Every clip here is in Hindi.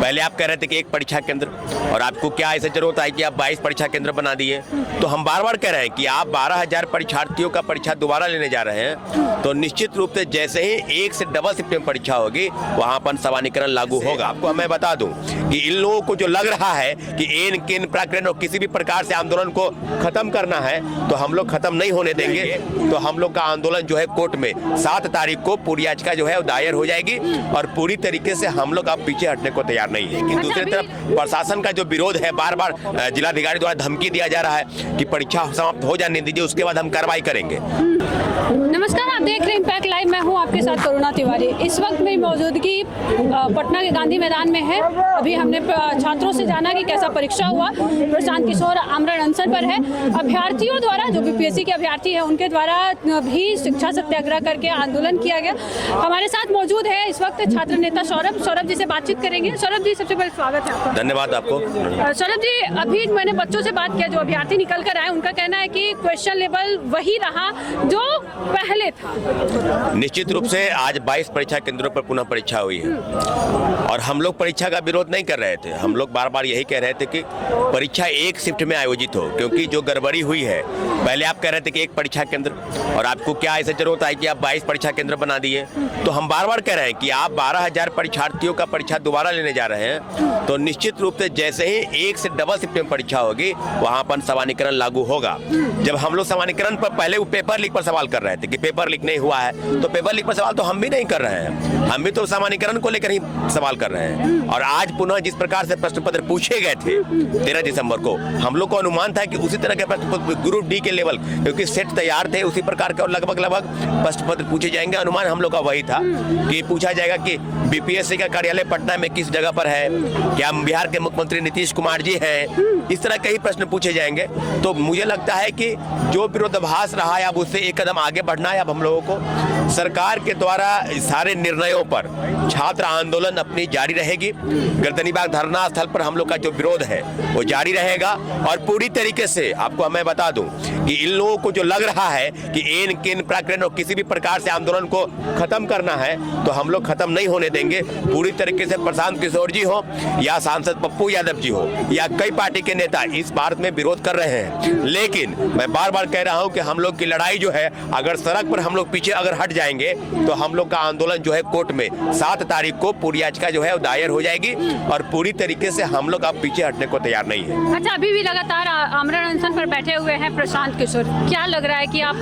पहले आप कह रहे थे कि एक परीक्षा केंद्र, और आपको क्या ऐसा जरूरत है कि आप 22 परीक्षा केंद्र बना दिए। तो हम बार बार कह रहे हैं कि आप 12,000 परीक्षार्थियों का परीक्षा दोबारा लेने जा रहे हैं, तो निश्चित रूप से जैसे ही एक से डबल शिफ्ट में परीक्षा होगी वहां पर सवानीकरण लागू होगा। आपको मैं बता दूं कि इन लोगों को जो लग रहा है कि इन किन प्रकरण और किसी भी प्रकार से आंदोलन को खत्म करना है, तो हम लोग खत्म नहीं होने देंगे। तो हम लोग का आंदोलन जो है कोर्ट में 7 तारीख को पूरी याचिका जो है दायर हो जाएगी, और पूरी तरीके से हम लोग अब पीछे हटने को तैयार नहीं है। लेकिन दूसरी तरफ प्रशासन का जो विरोध है, बार बार जिलाधिकारी द्वारा धमकी दिया जा रहा है कि परीक्षा समाप्त हो जाने दीजिए, उसके बाद हम कार्रवाई करेंगे। नमस्कार, आप देख रहे हैं इम्पैक्ट लाइव। मैं हूं आपके साथ करुणा तिवारी। इस वक्त मेरी मौजूदगी पटना के गांधी मैदान में है। अभी हमने छात्रों से जाना कि कैसा परीक्षा हुआ। प्रशांत किशोर आमरण अनशन पर है। अभ्यर्थियों द्वारा, जो बीपीएससी के अभ्यर्थी है, उनके द्वारा भी शिक्षा सत्याग्रह करके आंदोलन किया गया। हमारे साथ मौजूद है इस वक्त छात्र नेता सौरभ जी से बातचीत करेंगे। सौरभ जी, सबसे पहले स्वागत है आपका। धन्यवाद आपको। सौरभ जी, अभी मैंने बच्चों से बात किया जो अभ्यर्थी निकल कर आए। उनका कहना है कि क्वेश्चन लेवल वही रहा जो पहले था। निश्चित रूप से आज 22 परीक्षा केंद्रों पर पुनः परीक्षा हुई है, और हम लोग परीक्षा का विरोध नहीं कर रहे थे। हम लोग बार बार यही कह रहे थे कि परीक्षा एक शिफ्ट में आयोजित हो, क्योंकि जो गड़बड़ी हुई है, पहले आप कह रहे थे कि एक परीक्षा केंद्र, और आपको क्या ऐसा जरूरत है कि आप 22 परीक्षा केंद्र बना दिए। तो हम बार बार कह रहे हैं कि आप 12,000 परीक्षार्थियों का परीक्षा दोबारा लेने जा रहे हैं, तो निश्चित रूप से जैसे ही एक से डबल शिफ्ट में परीक्षा होगी वहां पर सवानीकरण लागू होगा। जब हम लोग सवानीकरण पर पहले वो पेपर लीक पर सवाल कर रहे थे कि पेपर लीक नहीं हुआ है, तो पेपर लीक पर सवाल तो हम भी नहीं कर रहे हैं। हम भी तो सवानीकरण को लेकर ही सवाल कर रहे हैं। और आज पुनः जिस प्रकार से प्रश्न पत्र पूछे गए थे 13 दिसंबर को, हम लोग को अनुमान था कि उसी तरह के प्रश्न पत्र ग्रुप डी के लेवल, क्योंकि सेट तैयार थे, उसी प्रकार के और लगभग प्रश्न पत्र पूछे जाएंगे। अनुमान हम लोग का वही था कि पूछा जाएगा कि बीपीएससी का कार्यालय पटना में किस जगह पर है, क्या बिहार के मुख्यमंत्री नीतीश कुमार जी हैं, इस तरह के ही प्रश्न पूछे जाएंगे। तो मुझे लगता है कि जो विरोधाभास रहा है, अब उससे एक कदम आगे बढ़ना है। अब हम लोगों को सरकार के द्वारा सारे निर्णयों पर छात्र आंदोलन अपनी जारी रहेगी। गर्दनीबाग धरना स्थल पर हम लोग का जो विरोध है वो जारी रहेगा, और पूरी तरीके से आपको मैं बता दूं कि इन लोगों को जो लग रहा है कि इन किन प्रकरण और किसी भी प्रकार से आंदोलन को खत्म करना है, तो हम लोग खत्म नहीं होने देंगे। पूरी तरीके से प्रशांत किशोर जी हो या सांसद पप्पू यादव जी हो या कई पार्टी के नेता इस बात में विरोध कर रहे हैं। लेकिन मैं बार बार कह रहा हूं कि हम लोग की लड़ाई जो है, अगर सड़क पर हम लोग पीछे अगर हट जाएंगे, तो हम लोग का आंदोलन जो है कोर्ट में 7 तारीख को पूरी याचिका जो है वो दायर हो जाएगी, और पूरी तरीके से हम लोग अब पीछे हटने को तैयार नहीं है। अच्छा, अभी भी लगातार आमरण अनशन पर बैठे हुए हैं प्रशांत किशोर। क्या लग रहा है कि आप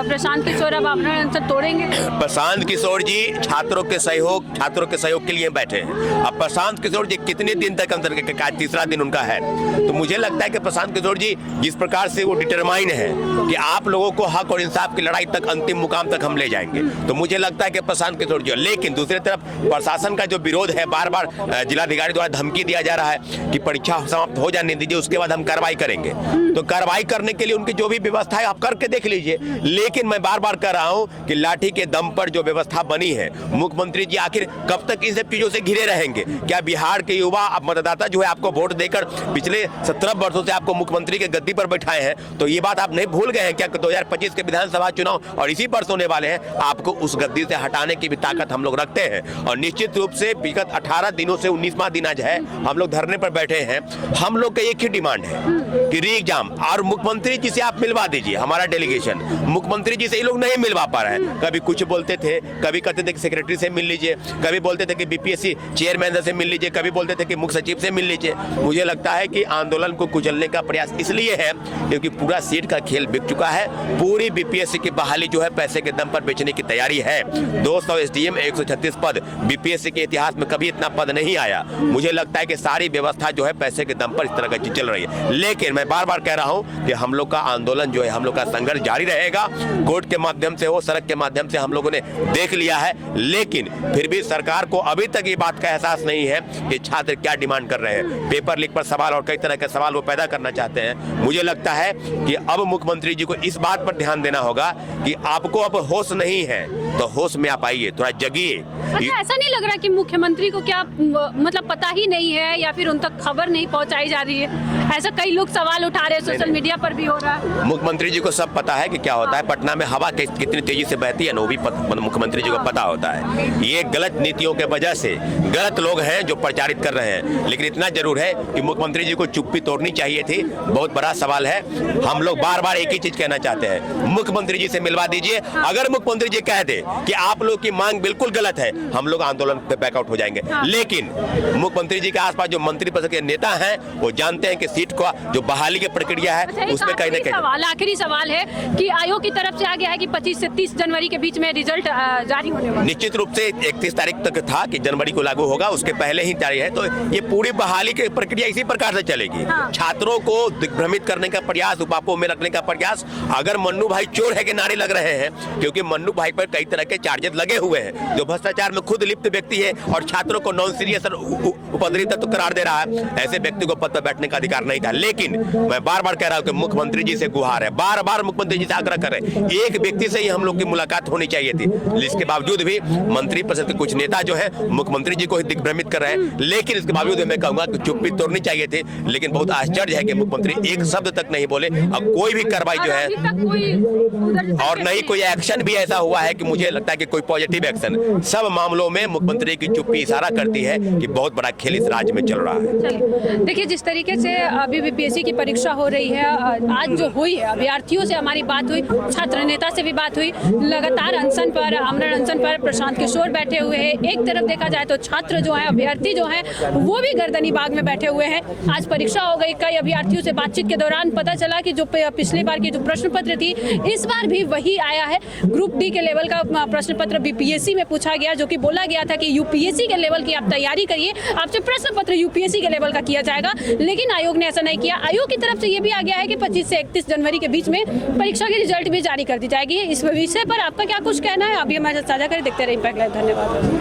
प्रशांत किशोर अब आमरण अनशन तोड़ेंगे? प्रशांत किशोर जी छात्रों के सहयोग के लिए बैठे हैं। अब प्रशांत किशोर जी कितने दिन तक अंदर का 3रा दिन उनका है, तो मुझे लगता है कि प्रशांत किशोर जी जिस प्रकार से वो डिटरमाइन है कि आप लोगों को हक और इंसाफ की लड़ाई तक अंतिम मुकाम तक हम ले जाएंगे, तो मुझे लगता है कि प्रशांत किशोर जी। लेकिन दूसरी तरफ प्रशासन का जो विरोध है, बार बार जिलाधिकारी द्वारा धमकी दिया जा रहा है कि परीक्षा समाप्त हो जाने दीजिए, उसके बाद हम कार्रवाई करेंगे। तो कार्रवाई करने के लिए उनकी जो भी व्यवस्था है आप करके देख लीजिए। लेकिन मैं बार बार कह रहा हूं कि लाठी के दम पर जो व्यवस्था बनी है, मुख्यमंत्री जी आखिर कब तक इन सब चीजों से घिरे रहेंगे? क्या बिहार के युवा मतदाता जो है आपको वोट देकर पिछले 17 वर्षों से आपको मुख्यमंत्री के गद्दी पर बैठाए हैं, तो ये बात आप नहीं भूल गए हैं क्या? 2025 के विधानसभा चुनाव और इसी वर्ष होने वाले हैं, आपको उस गद्दी से हटाने की भी ताकत हम लोग रखते हैं। और निश्चित रूप से विगत 18 दिनों से 19वां दिन आज है, हम लोग धरने पर बैठे हैं। हम लोग का एक ही डिमांड है कि री एग्जाम, और मुख्यमंत्री जी से आप मिलवा दीजिए हमारा डेलीगेशन। मुख्यमंत्री जी से ये लोग नहीं मिलवा पा रहे हैं। कभी कुछ बोलते थे, कभी कहते थे कि सेक्रेटरी से मिल लीजिए, कभी बोलते थे कि बीपीएससी चेयरमैन से मिल लीजिए, कभी बोलते थे कि मुख्य सचिव से मिल लीजिए। मुझे लगता है कि आंदोलन को कुचलने का प्रयास इसलिए है क्योंकि पूरा सीट का खेल बिक चुका है। पूरी बीपीएससी की बहाली जो है पैसे के दम पर बेचने की तैयारी है। 200 एसडीएम 136 पद, बीपीएससी के इतिहास में कभी इतना पद नहीं आया। मुझे लगता है कि सारी व्यवस्था जो है पैसे के दम पर इस तरह की चल रही है। लेकिन मैं बार बार कह रहा हूं कि हम लोग का आंदोलन जो है, हम लोग का संघर्ष जारी रहेगा। कोर्ट के माध्यम से हो, सड़क के माध्यम से हम लोगों ने देख लिया है। लेकिन फिर भी सरकार को अभी तक ये बात का एहसास नहीं है कि छात्र क्या डिमांड कर रहे हैं। पेपर लीक पर सवाल और कई तरह के सवाल वो पैदा करना चाहते हैं। मुझे लगता है कि अब मुख्यमंत्री जी को इस बात पर ध्यान देना होगा कि आपको अब होश नहीं है, तो होश में आप आइए, थोड़ा जगिए। अच्छा, ऐसा नहीं लग रहा कि मुख्यमंत्री को क्या मतलब पता ही नहीं है या फिर उन तक खबर नहीं पहुंचाई जा रही है? ऐसा कई लोग सवाल उठा रहे हैं, सोशल मीडिया पर भी हो रहा है। मुख्यमंत्री जी को सब पता है कि क्या होता है पटना में, हवा कितनी तेजी से बहती है ना, वो भी मुख्यमंत्री जी को पता होता है। ये गलत नीतियों के वजह से गलत लोग हैं जो प्रचारित कर रहे हैं, लेकिन इतना जरूर है कि मुख्यमंत्री जी को चुप्पी तोड़नी चाहिए थी। बहुत बड़ा सवाल है। हम लोग बार बार एक ही चीज कहना चाहते हैं, मुख्यमंत्री जी से मिलवा दीजिए। अगर मुख्यमंत्री जी कह दे कि आप लोग की मांग बिल्कुल गलत है, हम लोग आंदोलन पे बैकआउट हो जाएंगे। लेकिन मुख्यमंत्री जी के आसपास जो मंत्री परिषद के नेता हैं वो जानते हैं कि सीट को जो बहाली की प्रक्रिया है उसमें कहीं ना कहीं आखिरी सवाल है कि आयोग की तरफ से आ गया है कि 25 से 30 जनवरी के बीच में रिजल्ट जारी होने वाला है। निश्चित रूप से 31 तारीख तक था कि जनवरी को लागू होगा, उसके पहले ही जारी है। तो ये पूरी बहाली की प्रक्रिया इसी प्रकार से चलेगी। छात्रों को दिग्भ्रमित करने का प्रयास, उपापों में रखने का प्रयास। अगर मन्नू भाई चोर है के नारे लग रहे हैं, क्योंकि मन्नू भाई पर कई तरह के चार्जेस लगे हुए हैं, जो भ्रष्टाचार में खुद लिप्त व्यक्ति है और छात्रों को नॉन सीरियस उपद्रवी तत्व करार दे रहा है, ऐसे व्यक्ति को पद पर बैठने का अधिकार नहीं था। लेकिन मैं बार बार कह रहा हूं कि मुख्यमंत्री जी से गुहार है, बार बार मुख्यमंत्री जी से आग्रह कर रहे हैं, एक व्यक्ति से ही हम लोग की मुलाकात होनी चाहिए थी। इसके बावजूद भी मंत्री परिषद के कुछ नेता जो है मुख्यमंत्री जी को ही दिग्भ्रमित कर रहे हैं। लेकिन इसके बावजूद मैं कहूंगा कि चुप्पी तोड़नी चाहिए थी। लेकिन बहुत आश्चर्य है कि मुख्यमंत्री एक शब्द तक नहीं बोले और कोई भी कार्रवाई जो है और नहीं कोई एक्शन भी ऐसा हुआ है कि मुझे लगता है कि कोई पॉजिटिव एक्शन। सब मामलों में मुख्यमंत्री की चुप्पी इशारा करती है कि बहुत बड़ा खेल इस राज्य में चल रहा है। देखिए, जिस तरीके से अभी बीपीएससी की परीक्षा हो रही है, आज जो हुई है, अभ्यर्थियों से हमारी बात हुई, छात्र नेता से भी बात हुई, लगातार अनशन पर, आमरण अनशन पर प्रशांत किशोर बैठे हुए हैं। एक तरफ देखा जाए तो छात्र जो है, अभ्यर्थी जो है, वो भी गर्दनी बाग में बैठे हुए हैं। आज परीक्षा हो गई। कई अभ्यर्थियों से बातचीत के दौरान पता चला कि जो पिछली बार की जो प्रश्न पत्र थी, इस बार भी वही आया है। ग्रुप डी के लेवल का प्रश्न पत्र बीपीएससी में पूछा गया, जो कि बोला गया था कि यूपीएससी के लेवल की आप तैयारी करिए, आपसे प्रश्न पत्र यूपीएससी के लेवल का किया जाएगा। लेकिन आयोग ने ऐसा नहीं किया। आयोग की तरफ से ये भी आ गया है कि 25 से 31 जनवरी के बीच में परीक्षा की रिजल्ट भी जारी कर दी जाएगी। इस विषय पर आपका क्या कुछ कहना है? अभी हमारे साथ साझा करें। देखते रहिए इम्पैक्ट लाइव। धन्यवाद।